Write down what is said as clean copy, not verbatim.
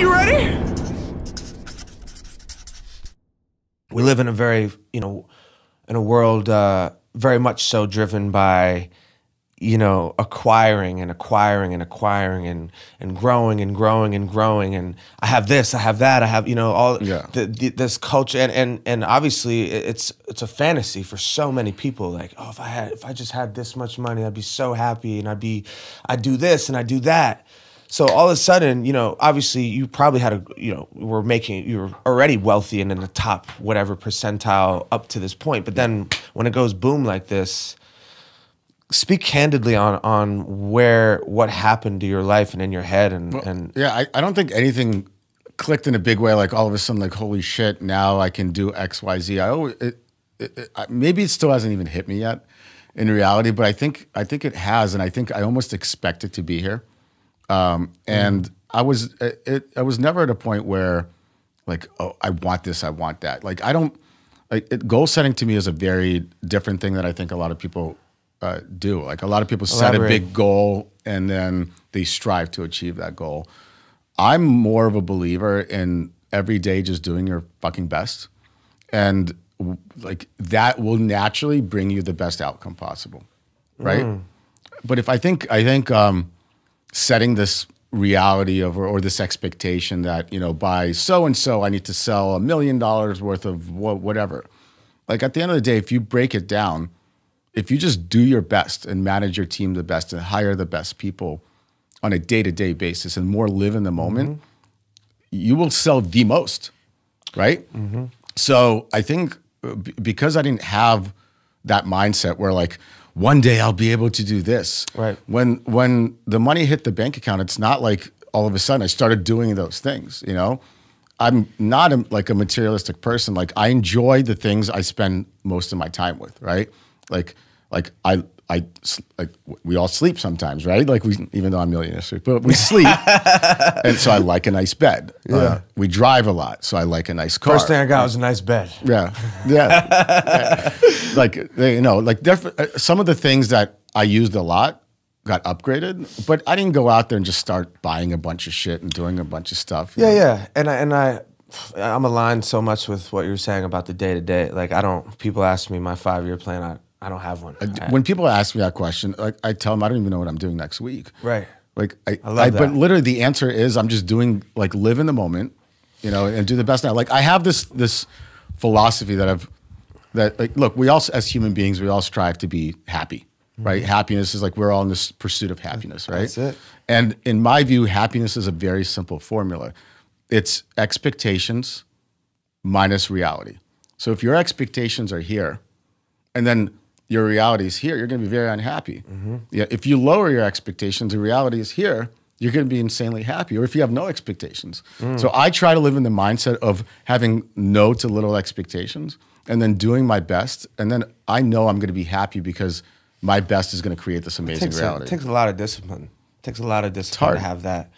You ready? We live in a very, in a world very much so driven by, acquiring and acquiring and acquiring and growing and growing and growing. And I have this, I have that, I have, this culture. And obviously it's a fantasy for so many people. Like, oh, if I just had this much money, I'd be so happy, and I'd do this and I'd do that. So all of a sudden, obviously you probably had you were already wealthy and in the top whatever percentile up to this point. But then when it goes boom like this, speak candidly on what happened to your life and in your head Yeah, I don't think anything clicked in a big way. Like all of a sudden, like holy shit, now I can do X, Y, Z. Maybe it still hasn't even hit me yet in reality, but I think it has, and I think I almost expect it to be here. And I was never at a point where like, oh, I want this, I want that. Like goal setting to me is a very different thing that I think a lot of people do. Like a lot of people set a big goal and then they strive to achieve that goal. I'm more of a believer in every day just doing your fucking best. And like that will naturally bring you the best outcome possible. Right. But if I think setting this reality of or this expectation that, by so-and-so I need to sell $1 million worth of whatever. Like at the end of the day, if you break it down, if you just do your best and manage your team the best and hire the best people on a day-to-day basis and more live in the moment, you will sell the most, right? So I think because I didn't have that mindset where like, one day I'll be able to do this. Right. When the money hit the bank account, it's not like all of a sudden I started doing those things. I'm not like a materialistic person. Like I enjoy the things I spend most of my time with. Right. Like we all sleep sometimes, right? Like even though I'm millionaires, but we sleep, and so I like a nice bed. Yeah. We drive a lot, so I like a nice car. First thing I got was a nice bed. Yeah. Like some of the things that I used a lot got upgraded, but I didn't go out there and just start buying a bunch of shit and doing a bunch of stuff. Yeah. And I'm aligned so much with what you're saying about the day to day. Like people ask me my 5-year plan. I don't have one. When people ask me that question, I tell them I don't even know what I'm doing next week. Right. Like I love that. But literally the answer is I'm just doing like live in the moment, and do the best now. Like I have this philosophy that look, we all as human beings, we all strive to be happy, right? Happiness is like we're all in this pursuit of happiness, right? That's it. And in my view, happiness is a very simple formula. It's expectations minus reality. So if your expectations are here, and then your reality is here, you're going to be very unhappy. Yeah, if you lower your expectations, the reality is here, you're going to be insanely happy. Or if you have no expectations. So I try to live in the mindset of having no to little expectations and then doing my best. And then I know I'm going to be happy because my best is going to create this amazing reality. It takes a lot of discipline. It takes a lot of discipline to have that.